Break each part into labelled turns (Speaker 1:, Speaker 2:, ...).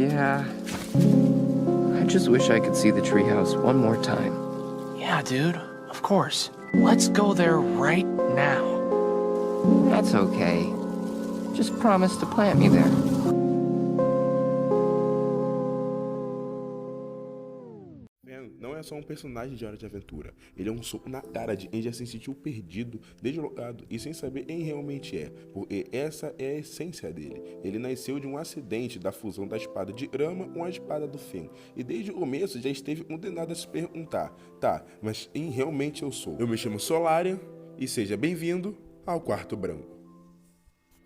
Speaker 1: Yeah. I just wish I could see the treehouse one more time.
Speaker 2: Yeah, dude. Of course. Let's go there right now.
Speaker 1: That's okay. Just promise to plant me there.
Speaker 3: Não é só um personagem de Hora de Aventura, ele é um soco na cara de quem já se sentiu perdido, deslocado e sem saber quem realmente é, porque essa é a essência dele. Ele nasceu de um acidente da fusão da espada de Rama com a espada do Fen, e desde o começo já esteve condenado a se perguntar, tá, mas quem realmente eu sou? Eu me chamo Solarian e seja bem-vindo ao Quarto Branco.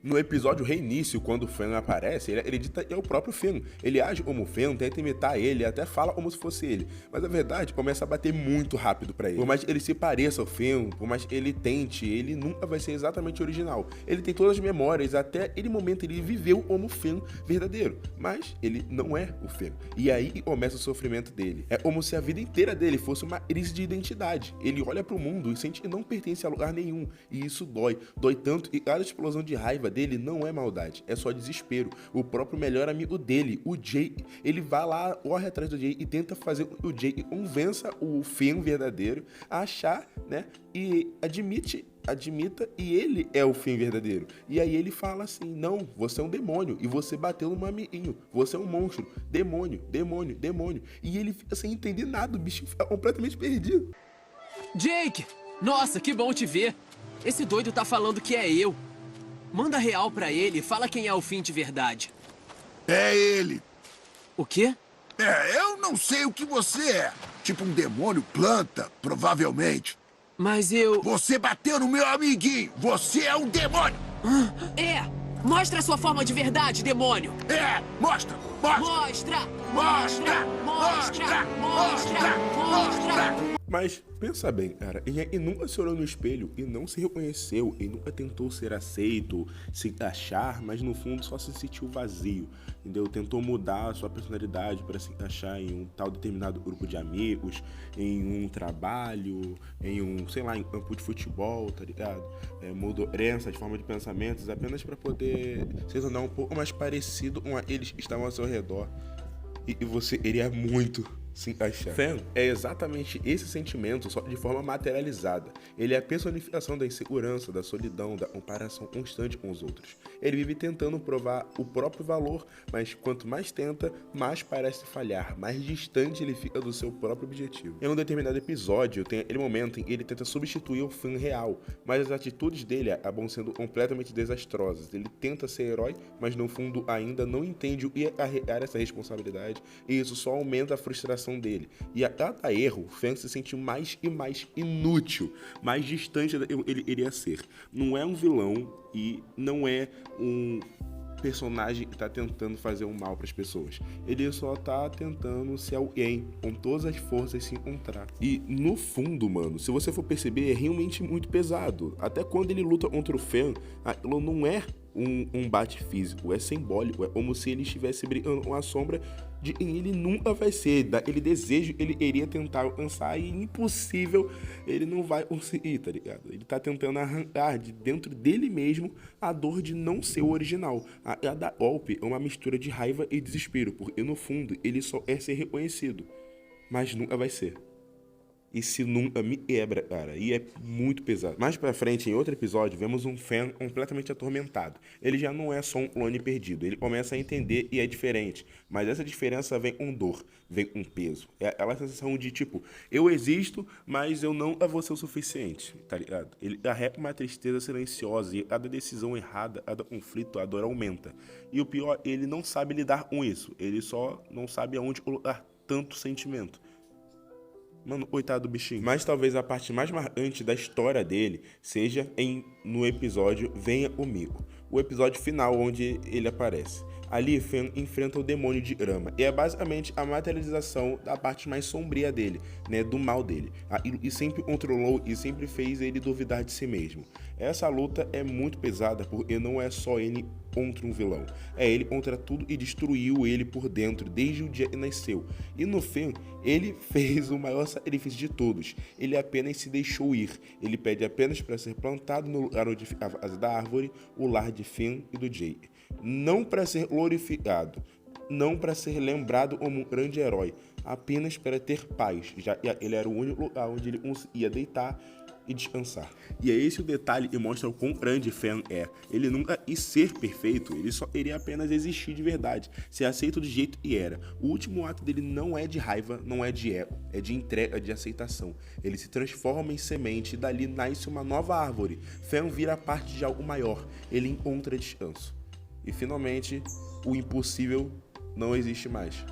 Speaker 3: No episódio Reinício, quando o Fen aparece, ele acredita que é o próprio Fen. Ele age como o Fen, tenta imitar ele, até fala como se fosse ele. Mas na verdade, começa a bater muito rápido pra ele. Por mais que ele se pareça ao Fen, por mais que ele tente, ele nunca vai ser exatamente original. Ele tem todas as memórias, até aquele momento ele viveu como o Fen verdadeiro. Mas ele não é o Fen. E aí começa o sofrimento dele. É como se a vida inteira dele fosse uma crise de identidade. Ele olha pro mundo e sente que não pertence a lugar nenhum. E isso dói. Dói tanto e cada explosão de raiva dele não é maldade, é só desespero. O próprio melhor amigo dele, o Jake, ele vai lá, corre atrás do Jake e tenta fazer o Jake convença o Fen verdadeiro a achar, né, e admita e ele é o Fen verdadeiro. E aí ele fala assim, não, você é um demônio e você bateu no amiguinho, você é um monstro, demônio, demônio, demônio. E ele fica sem entender nada, o bicho fica completamente perdido.
Speaker 4: Jake! Nossa, que bom te ver. Esse doido tá falando que é eu. Manda real pra ele e fala quem é o Fen de verdade.
Speaker 5: É ele.
Speaker 4: O quê?
Speaker 5: Eu não sei o que você é. Tipo um demônio planta, provavelmente.
Speaker 4: Mas eu...
Speaker 5: Você bateu no meu amiguinho. Você é um demônio.
Speaker 4: É! Mostra a sua forma de verdade, demônio!
Speaker 5: Mostra! Mostra!
Speaker 4: Mostra!
Speaker 5: Mostra! Mostra! Mostra!
Speaker 3: Mas pensa bem, cara, e nunca se olhou no espelho e não se reconheceu, e nunca tentou ser aceito, se encaixar, mas no fundo só se sentiu vazio, entendeu? Tentou mudar a sua personalidade para se encaixar em um tal determinado grupo de amigos, em um trabalho, em um, sei lá, em campo de futebol, tá ligado? Mudou crença, de forma de pensamentos, apenas para poder se tornar um pouco mais parecido com eles que estavam ao seu redor. E você iria muito se encaixar. Fen é exatamente esse sentimento, só de forma materializada. Ele é a personificação da insegurança, da solidão, da comparação constante com os outros. Ele vive tentando provar o próprio valor, mas quanto mais tenta, mais parece falhar, mais distante ele fica do seu próprio objetivo. Em um determinado episódio, tem aquele momento em que ele tenta substituir o Fen real, mas as atitudes dele acabam sendo completamente desastrosas. Ele tenta ser herói, mas no fundo ainda não entende o que é carregar essa responsabilidade, e isso só aumenta a frustração dele. E a cada erro, Fen se sente mais e mais inútil, mais distante do que ele iria ser. Não é um vilão e não é um personagem que tá tentando fazer um mal para as pessoas. Ele só tá tentando ser alguém, com todas as forças se encontrar. E no fundo, mano, se você for perceber, é realmente muito pesado. Até quando ele luta contra o Fen, aquilo não é um bate físico, é simbólico, é como se ele estivesse brigando com a sombra de quem ele nunca vai ser, daquele desejo ele iria tentar alcançar e impossível ele não vai conseguir, tá ligado? Ele tá tentando arrancar de dentro dele mesmo a dor de não ser o original. A cada golpe é uma mistura de raiva e desespero, porque no fundo ele só quer ser reconhecido, mas nunca vai ser. Isso nunca me quebra, cara, e é muito pesado. Mais pra frente, em outro episódio, vemos um Fen completamente atormentado. Ele já não é só um clone perdido, ele começa a entender e é diferente. Mas essa diferença vem com dor, vem com peso. É aquela sensação de tipo, eu existo, mas eu não vou ser o suficiente, tá ligado? Ele carrega uma tristeza silenciosa e cada decisão errada, cada conflito, a dor aumenta. E o pior, ele não sabe lidar com isso, ele só não sabe aonde colocar tanto sentimento. Mano, coitado do bichinho. Mas talvez a parte mais marcante da história dele seja no episódio Venha Comigo. O episódio final onde ele aparece. Ali, Fen enfrenta o demônio de Rama. E é basicamente a materialização da parte mais sombria dele, né? Do mal dele. E sempre controlou e sempre fez ele duvidar de si mesmo. Essa luta é muito pesada porque não é só ele contra um vilão. É ele contra tudo e destruiu ele por dentro desde o dia que nasceu. E no fim, ele fez o maior sacrifício de todos. Ele apenas se deixou ir. Ele pede apenas para ser plantado no lugar onde ficava a asa da árvore, o lar de Fen e do Jake. Não para ser glorificado. não para ser lembrado como um grande herói, apenas para ter paz, já que ele era o único lugar onde ele ia deitar e descansar. E é esse o detalhe que mostra o quão grande Fen é. Ele nunca ia ser perfeito, ele só iria apenas existir de verdade, ser aceito do jeito que era. O último ato dele não é de raiva, não é de ego, é de entrega, de aceitação. Ele se transforma em semente e dali nasce uma nova árvore. Fen vira parte de algo maior, ele encontra descanso. E finalmente, o impossível não existe mais.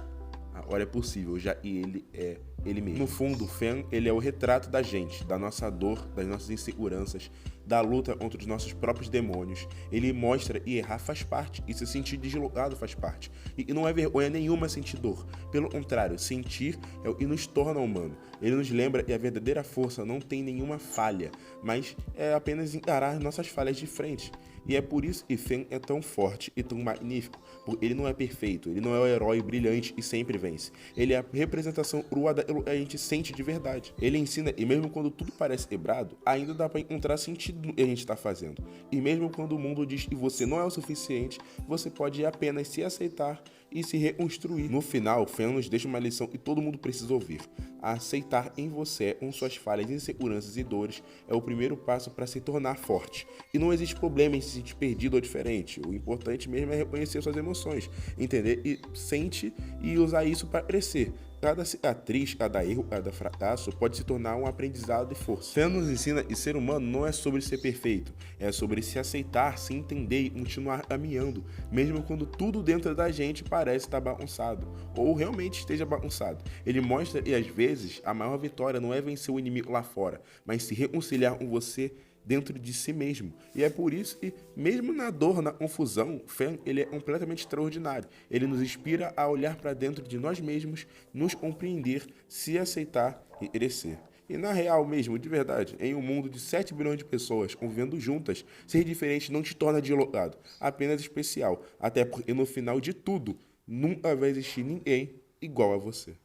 Speaker 3: Agora é possível, já que ele é ele mesmo. No fundo, Fen, ele é o retrato da gente, da nossa dor, das nossas inseguranças, da luta contra os nossos próprios demônios. Ele mostra que errar faz parte, e se sentir deslocado faz parte. E não é vergonha nenhuma sentir dor. Pelo contrário, sentir é o que nos torna humano. Ele nos lembra que a verdadeira força não tem nenhuma falha, mas é apenas encarar nossas falhas de frente. E é por isso que Fen é tão forte e tão magnífico, porque ele não é perfeito, ele não é o herói brilhante e sempre vence. Ele é a representação crua da que a gente sente de verdade. Ele ensina, e mesmo quando tudo parece quebrado, ainda dá para encontrar sentido no que a gente está fazendo. E mesmo quando o mundo diz que você não é o suficiente, você pode apenas se aceitar e se reconstruir. No final, Fen nos deixa uma lição que todo mundo precisa ouvir. A aceitar em você, com suas falhas, inseguranças e dores, é o primeiro passo para se tornar forte. E não existe problema em se sentir perdido ou diferente. O importante mesmo é reconhecer suas emoções, entender e sente e usar isso para crescer. Cada cicatriz, cada erro, cada fracasso pode se tornar um aprendizado e força. Fen nos ensina que ser humano não é sobre ser perfeito, é sobre se aceitar, se entender e continuar caminhando, mesmo quando tudo dentro da gente parece estar bagunçado, ou realmente esteja bagunçado. Ele mostra que às vezes a maior vitória não é vencer o inimigo lá fora, mas se reconciliar com você dentro de si mesmo. E é por isso que, mesmo na dor, na confusão, Fen, ele é completamente extraordinário. Ele nos inspira a olhar para dentro de nós mesmos, nos compreender, se aceitar e crescer. E na real mesmo, de verdade, em um mundo de 7 bilhões de pessoas convivendo juntas, ser diferente não te torna deslocado, apenas especial. Até porque no final de tudo, nunca vai existir ninguém igual a você.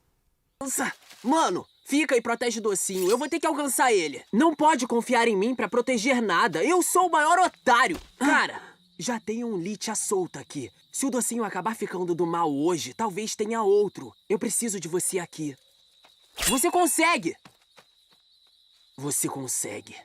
Speaker 4: Mano, fica e protege o docinho. Eu vou ter que alcançar ele. Não pode confiar em mim pra proteger nada. Eu sou o maior otário. Cara, já tem um Lich à solta aqui. Se o docinho acabar ficando do mal hoje, talvez tenha outro. Eu preciso de você aqui. Você consegue! Você consegue.